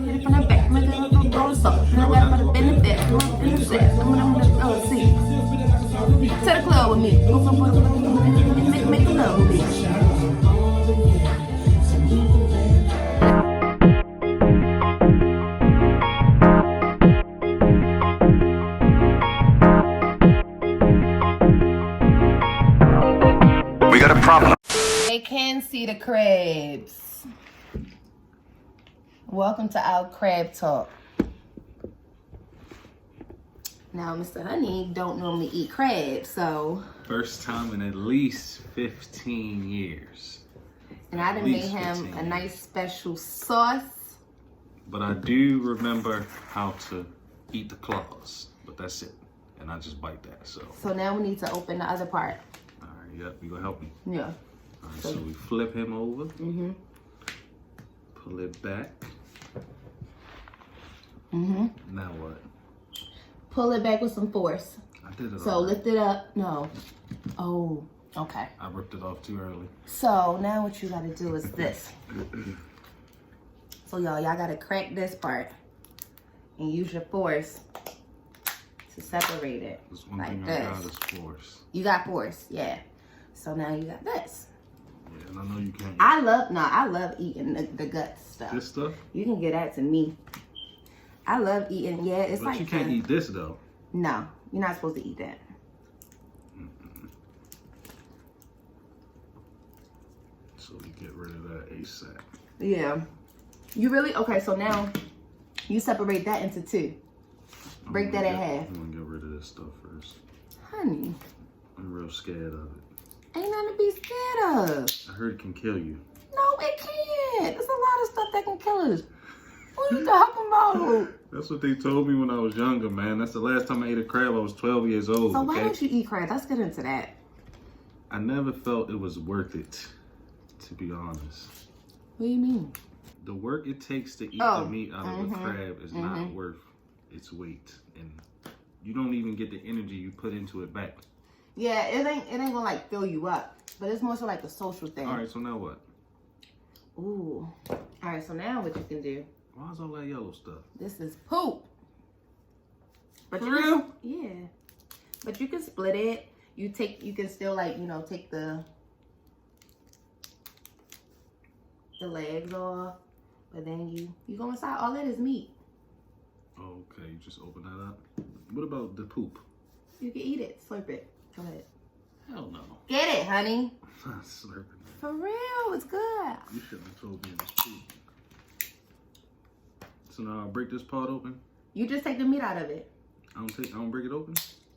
hit it from the back, make it roll it up. And I got about the benefit, in the set. I'm gonna see. To the club with me. Make love with me. We got a problem. They can see the crabs. Welcome to our crab talk. Now, Mr. Honey don't normally eat crabs, so. First time in at least 15 years. And I done made him a nice special sauce. But I do remember how to eat the claws, but that's it. And I just bite that, so. So now we need to open the other part. All right, yep, you gonna help me? Yeah. All right, so we flip him over. Mm-hmm. Pull it back. Mm-hmm. Now what? Pull it back with some force. I did it So already. lift it up. No. Oh, okay. I ripped it off too early. So now what you gotta do is this. So y'all gotta crack this part and use your force to separate it. That's one like thing this. I got is force. You got force, yeah. So now you got this. Yeah, and I know you can't. I love eating the gut stuff. This stuff? You can get that to me. I love eating, yeah, it's But like. you can't eat this though. No, you're not supposed to eat that. So we get rid of that ASAP. Yeah. You really, okay, so now you separate that into two. Break that in half. I'm gonna get rid of this stuff first. Honey, I'm real scared of it. ain't nothing to be scared of. I heard it can kill you. No, it can't. There's a lot of stuff that can kill us. What are you talking about? That's what they told me when I was younger, man. That's the last time I ate a crab. I was 12 years old. So why okay? don't you eat crab? Let's get into that. I never felt it was worth it, to be honest. What do you mean? The work it takes to eat Oh, the meat out of a crab is not worth its weight, and you don't even get the energy you put into it back. Yeah, it ain't gonna like fill you up, but it's more so like a social thing. All right, so now what? Ooh. All right, so now what you can do? Why is all that yellow stuff? This is poop. But For you real? can, yeah. But you can split it. You can still like, take the legs off. But then you go inside. All that is meat. Okay, you just open that up. What about the poop? You can eat it. Slurp it. Go ahead. Hell no. Get it, honey. I'm not slurping it. For real, it's good. You shouldn't have told me it was poop. So now I break this part open. You just take the meat out of it. I don't break it open.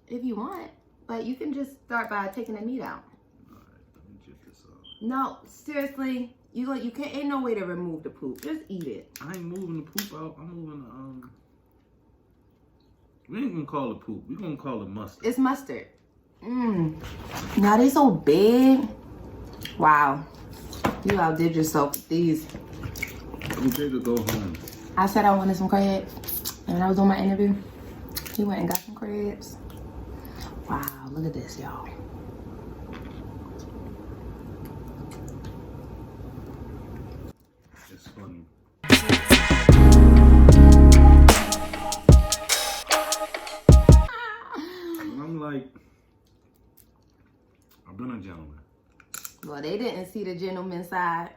If you want. But you can just start by taking the meat out. All right, let me get this out. No, seriously. You can't, ain't no way to remove the poop. Just eat it. I ain't moving the poop out. I'm moving the we ain't gonna call it poop. We gonna call it mustard. It's mustard. Now they so big. Wow. You outdid yourself with these. I'm ready to go home. I said I wanted some crabs. And when I was on my interview, he went and got some crabs. Wow, look at this, y'all. It's funny. And I'm like, I've been a gentleman. Well, they didn't see the gentleman side.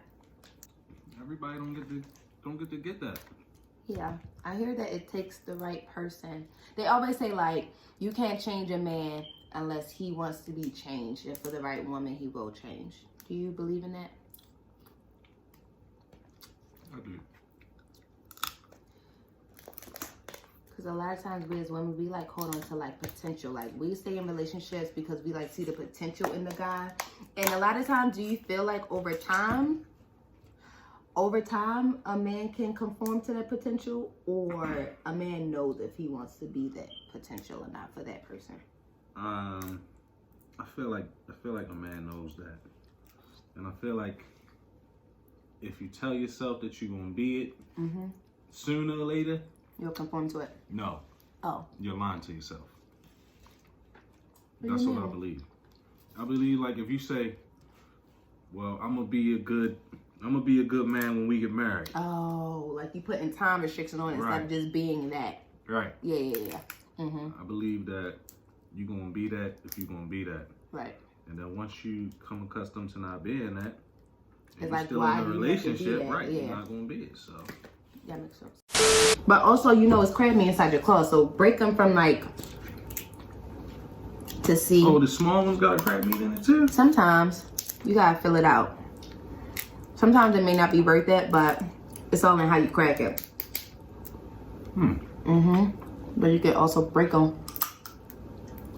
Everybody don't get to get that. Yeah, I hear that it takes the right person. They always say, like, you can't change a man unless he wants to be changed. And for the right woman, he will change. Do you believe in that? I do. Because a lot of times we as women, we like hold on to like potential. Like we stay in relationships because we like see the potential in the guy. And a lot of times, do you feel like over time, a man can conform to that potential, or a man knows if he wants to be that potential or not for that person? I feel like a man knows that, and I feel like if you tell yourself that you're gonna be it, sooner or later, you'll conform to it. No. Oh. You're lying to yourself. What That's do you what I mean? believe. I believe, like, if you say, well, I'm gonna be a good I'm gonna be a good man when we get married. Oh, like you putting time restriction on it instead of just being that. Right. Yeah. I believe that you're gonna be that if you're gonna be that. Right. And then once you come accustomed to not being that, and it's you're like, still why in a do you have to be relationship, that? right? Yeah. You're not gonna be it. So that makes sense. But also, it's crabby inside your claws, so break them from like to see. Oh, the small ones got crab meat in it too? Sometimes you gotta fill it out. Sometimes it may not be worth it, but it's all in how you crack it. But you can also break them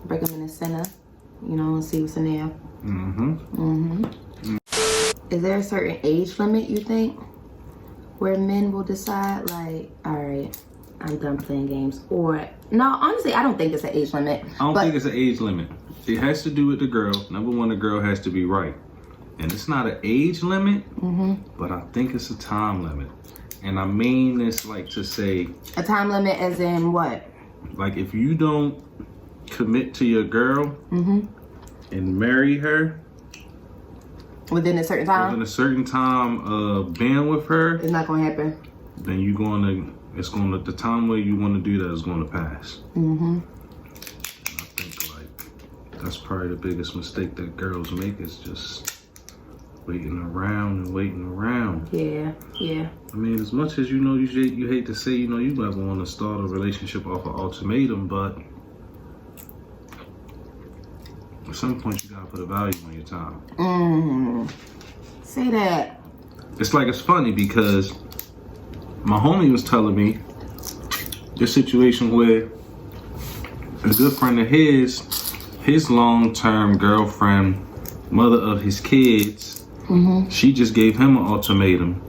in the center, and see what's in there. Is there a certain age limit you think where men will decide, like, all right, I'm done playing games? Or no, honestly, I don't think it's an age limit. I don't think it's an age limit. It has to do with the girl. Number one, the girl has to be right. And it's not an age limit, but I think it's a time limit. And I mean this like to say... A time limit as in what? Like if you don't commit to your girl and marry her... Within a certain time? Within a certain time of being with her... It's not going to happen. Then the time where you want to do that is going to pass. And I think like that's probably the biggest mistake that girls make is just... waiting around. Yeah. I mean, as much as you hate to say, you never want to start a relationship off an ultimatum, but at some point you gotta put a value on your time. Say that. It's funny because my homie was telling me this situation where a good friend of his long-term girlfriend, mother of his kids, she just gave him an ultimatum,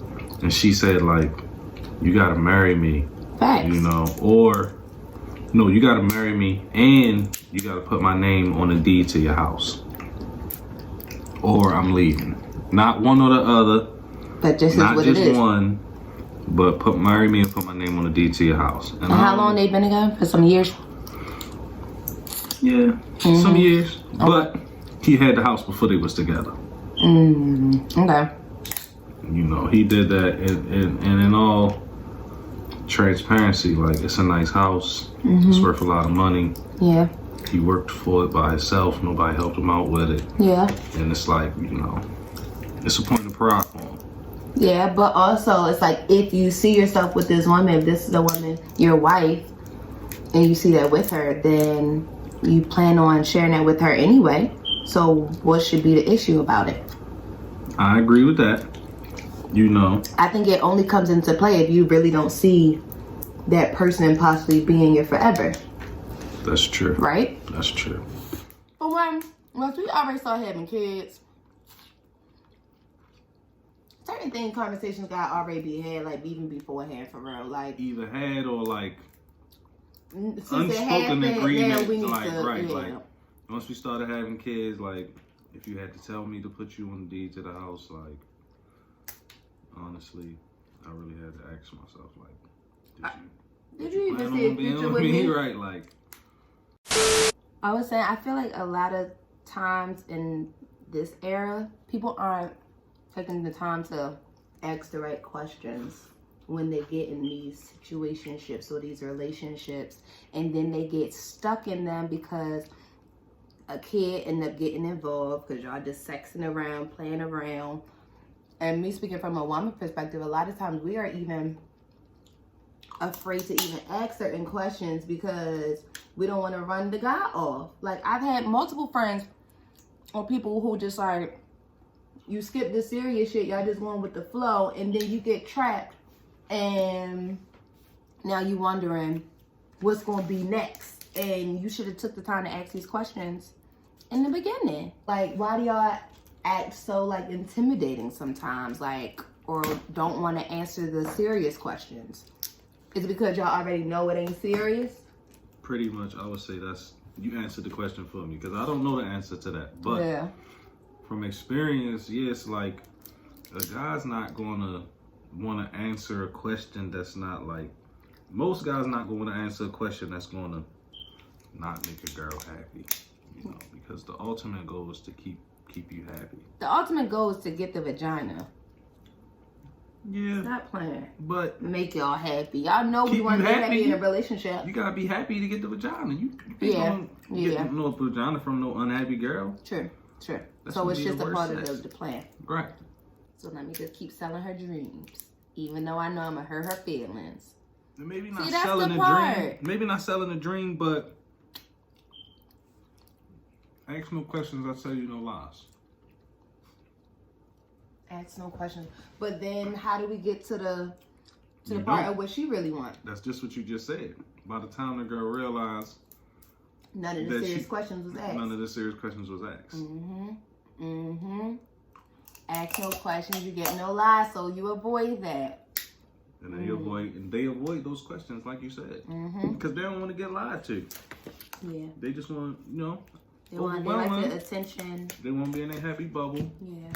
and she said like, you gotta marry me. Facts. Or no, you gotta marry me and you gotta put my name on a deed to your house, or I'm leaving. Not one or the other. But just not what just it is. one, but marry me and put my name on a deed to your house. And how long they been together? For some years? Yeah, some years. Okay. But he had the house before they was together. Okay. He did that, and in all transparency, like, it's a nice house. It's worth a lot of money. Yeah. He worked for it by himself. Nobody helped him out with it. Yeah. And it's like, it's a point of pride for him. Yeah, but also it's like, if you see yourself with this woman, if this is the woman, your wife, and you see that with her, then you plan on sharing that with her anyway. So what should be the issue about it? I agree with that. I think it only comes into play if you really don't see that person possibly being your forever. That's true. Right? That's true. But once we already start having kids, certain conversations got already be had, like even beforehand, for real. Like either had or like unspoken agreement. We need like once we started having kids, like if you had to tell me to put you on the deed to the house, like honestly, I really had to ask myself, like, did you even see a future with me? Right, like. I was saying, I feel like a lot of times in this era, people aren't taking the time to ask the right questions when they get in these situationships or these relationships, and then they get stuck in them because a kid ended up getting involved because y'all just sexing around, playing around. And me speaking from a woman perspective, a lot of times we are even afraid to even ask certain questions because we don't want to run the guy off. Like, I've had multiple friends or people who just like, you skip the serious shit, y'all just going with the flow, and then you get trapped, and now you wondering what's going to be next. And you should have took the time to ask these questions in the beginning. Like, why do y'all act so like intimidating sometimes, like, or don't want to answer the serious questions? Is it because y'all already know it ain't serious? Pretty much, I would say you answered the question for me, because I don't know the answer to that. But yeah, from experience, yes, like, a guy's not gonna want to answer a question that's not like, most guys not going to answer a question that's gonna not make a girl happy, because the ultimate goal is to keep you happy. The ultimate goal is to get the vagina. Yeah. Stop playing. But make y'all happy. Y'all know we keep want to you be happy in a happy. relationship. You gotta be happy to get the vagina. You Yeah. can't get no vagina from no unhappy girl. True. That's So it's gonna be just the a part worst of the plan. Right. So let me just keep selling her dreams. Even though I know I'm gonna hurt her feelings. And maybe not See, that's selling the a part. dream. Maybe not selling a dream, but ask no questions, I tell you no lies. Ask no questions. But then how do we get to the You part don't. of what she really wants? That's just what you just said. By the time the girl realized None of the that serious questions was asked. none of the serious questions was asked. Ask no questions, you get no lies, so you avoid that. And they avoid those questions, like you said, because they don't want to get lied to. Yeah. They just want, They like the attention. They want to be in a happy bubble. Yeah.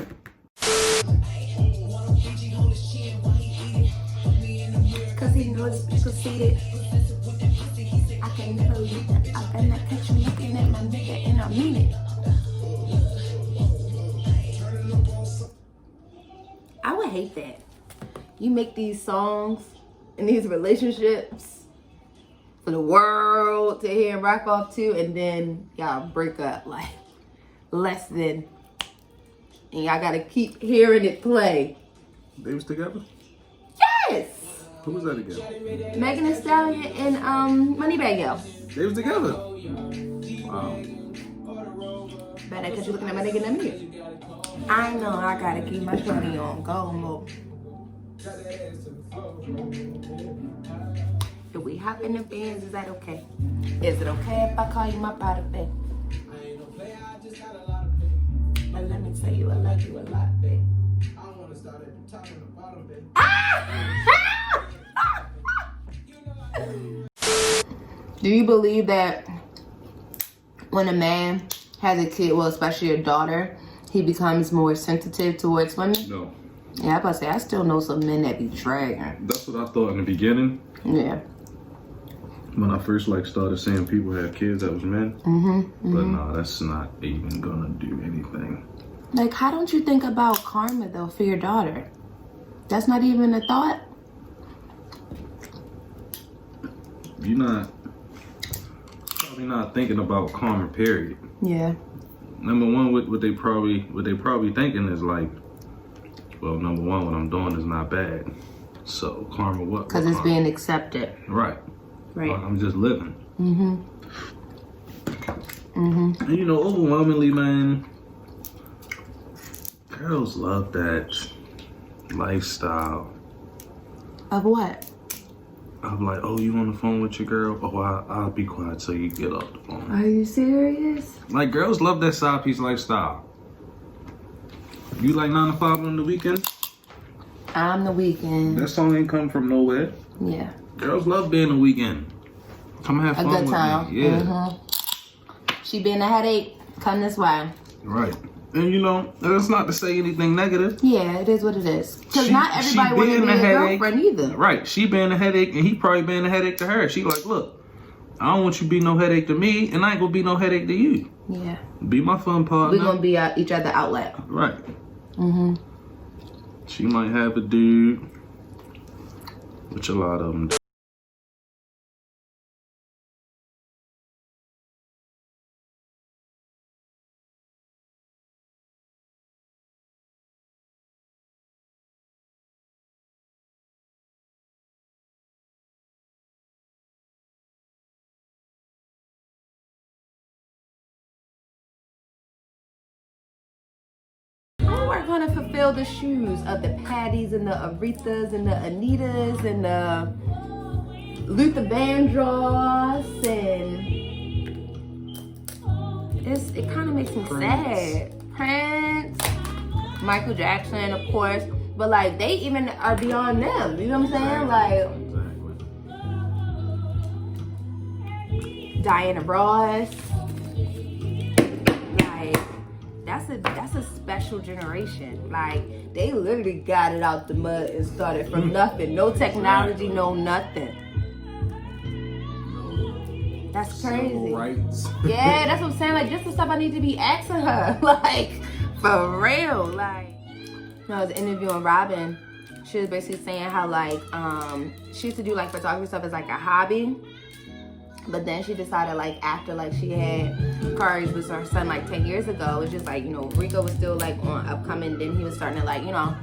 Cause he knows it's conceited. I can tell you that I cannot catch you looking at my nigga and I mean it. I would hate that. You make these songs and these relationships for the world to hear and rock off to, and then y'all break up like less than, and y'all gotta keep hearing it play. They was together? Yes! Who was that again? Megan Thee Stallion and Moneybagg Yo. They was together. Wow. Better because you're looking at my nigga and me. I know I gotta keep my shorty on go mode. If we hop in the Benz, is that okay? Is it okay if I call you my pride of babe? But let me tell you, I love you a lot, babe. Do you believe that when a man has a kid, well, especially a daughter, he becomes more sensitive towards women? No. Yeah, I about to say, I still know some men that be dragging. That's what I thought in the beginning. Yeah. When I first started seeing people have kids that was men. But no, that's not even gonna do anything. Like, how don't you think about karma though for your daughter? That's not even a thought. You're probably not thinking about karma, period. Yeah. Number one, what they probably thinking is like, well, number one, what I'm doing is not bad. So karma, what? Because it's being accepted. Right. Right. I'm just living. And overwhelmingly, man, girls love that lifestyle. Of what? I'm like, oh, you on the phone with your girl? Oh, I'll be quiet till you get off the phone. Are you serious? Like, girls love that side piece lifestyle. You like 9 to 5 on the weekend? I'm the weekend. That song ain't come from nowhere. Yeah. Girls love being a weekend. Come have fun A good with time. me. Yeah. She being a headache, come this way. Right. And that's not to say anything negative. Yeah, it is what it is. Because not everybody want to be a girlfriend either. Right. She being a headache, and he probably being a headache to her. She like, look, I don't want you to be no headache to me, and I ain't gonna be no headache to you. Yeah. Be my fun partner. We're gonna be each other outlet. Right. She might have a dude, which a lot of them do. We're gonna fulfill the shoes of the Patties and the Arethas and the Anitas and the Luther Vandross, and it kind of makes me sad. Prince, Michael Jackson, of course, but like they even are beyond them. You know what I'm saying? Like Diana Ross. That's a special generation. Like they literally got it out the mud and started from nothing. No technology, no nothing. That's crazy. Civil rights. Yeah, that's what I'm saying. Like this is stuff I need to be asking her. Like for real. Like I was interviewing Robin. she was basically saying how like she used to do like photography stuff as like a hobby, but then she decided like after like she had Kari's with her son like 10 years ago, it's just like, you know, Rico was still like on upcoming, then he was starting to like, you know,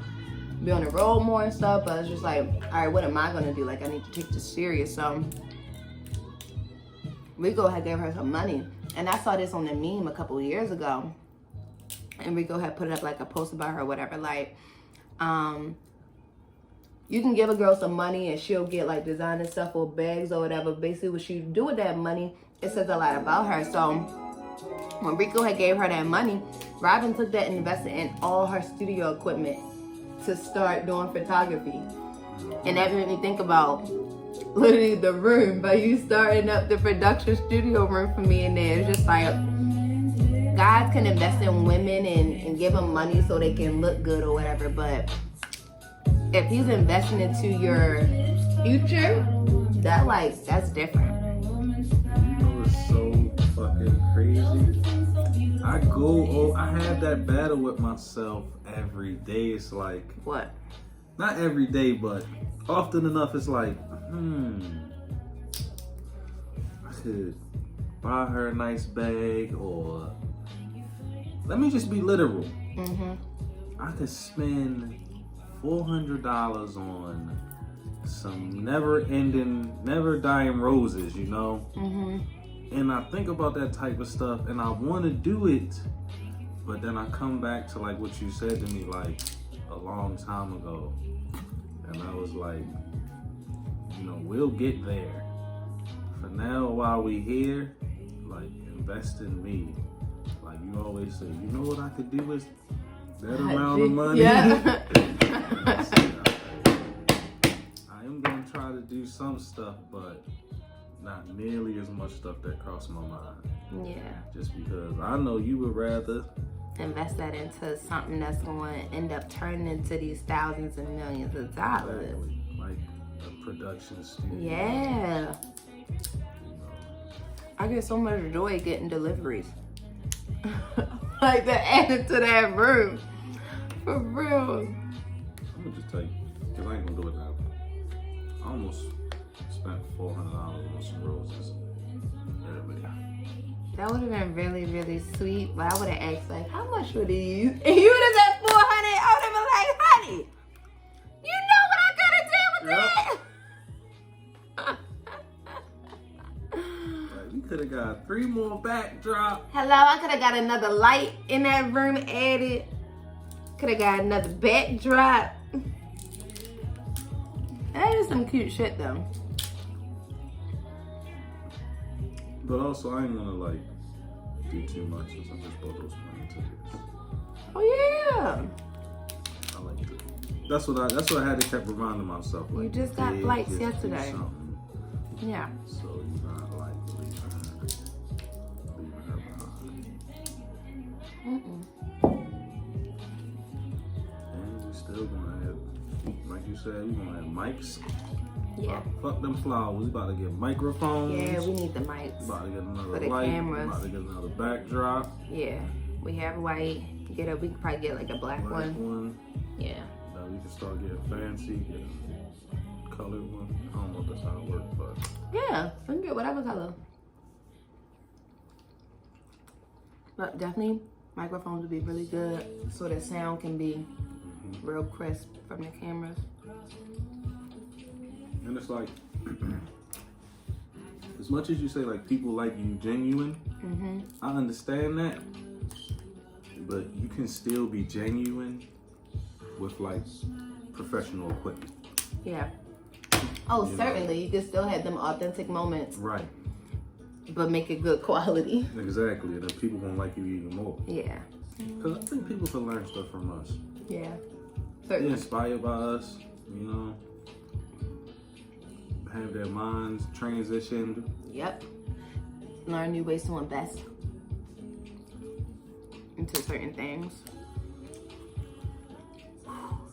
be on the road more and stuff, but it's just like, all right, what am I gonna do? Like I need to take this serious. So Rico had gave her some money, and I saw this on the meme a couple of years ago, and Rico had put up like a post about her or whatever, like you can give a girl some money and she'll get like designer stuff or bags or whatever. Basically what she do with that money, it says a lot about her. So when Rico had gave her that money, Robin took that and invested in all her studio equipment to start doing photography. And that made me think about literally the room, by you starting up the production studio room for me in there. It's just like, guys can invest in women and give them money so they can look good or whatever, but if he's investing into your future, that's different. You know what's so fucking crazy? I have that battle with myself every day. It's like, What? not every day, but often enough, it's like, I could buy her a nice bag, or let me just be literal. I could spend $400 on some never-ending, never-dying roses, you know? And I think about that type of stuff, and I want to do it, but then I come back to like what you said to me like a long time ago, and I was like, you know, we'll get there. For now, while we here, like, invest in me. Like you always say, you know what I could do with that amount of money? Yeah. I am gonna try to do some stuff, but not nearly as much stuff that crossed my mind. Yeah. Just because I know you would rather Invest that into something that's going to end up turning into these thousands and millions of dollars. exactly, like a production studio. Yeah. You know. I get so much joy getting deliveries. Like to add it to that room. For real. I'm gonna just tell you, because I ain't gonna do it now. I almost spent $400 on some roses. That would have been really, really sweet. But I would have asked, like, how much were these? And you would have said 400. I would have been like, honey, you know what I gotta do with that? Like, we could have got 3 more backdrops. Hello, I could have got another light in that room added. Could have got another backdrop. That is some cute shit, though. But also, I ain't gonna like do too much since I just bought those plane tickets. Oh yeah. I like it. That's what I had to keep reminding myself. Like, You just got hey, flights just do yesterday. something. Yeah. So you're not like leaving her behind. And we still gonna have, like you said, we gonna have mics. Yeah. Fuck them flowers. We about to get microphones. Yeah, we need the mics. About to get another For the light. cameras. About to get another backdrop. Yeah. We have white. We could probably get like a black one. Yeah. Now we can start getting fancy, get a colored one. I don't know if that's how it works, but Yeah, we can get whatever color. But definitely, microphones would be really good so the sound can be real crisp from the cameras. and it's like, as much as you say like people like you genuine, I understand that, but you can still be genuine with like professional equipment. Yeah. Oh, You certainly. You can still have them authentic moments, Right. but make it good quality. Exactly. And then people gonna like you even more. Yeah. Because I think people can learn stuff from us. Yeah. They're Certainly. inspired by us, you know. Have their minds transitioned. Yep. Learn new ways to invest into certain things.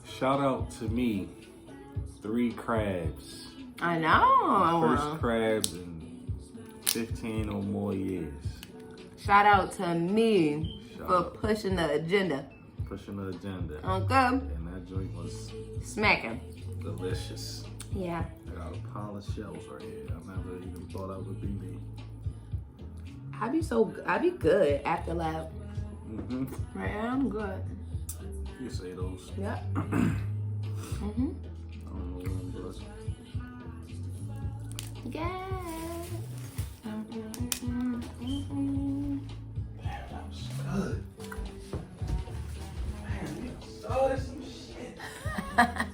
Shout out to me, 3 crabs. I know. First crabs in 15 or more years. Shout out to me Shout for out. pushing the agenda. Pushing the agenda. Okay. And that that joint was Smacking. delicious. Yeah. I got a pile of shells right here. I never even thought I would be me. I be good after lab. Mm-hmm. Right, I'm good. You say those. Yep. I don't know when, but Yeah. man, that was good. Man, you started some shit.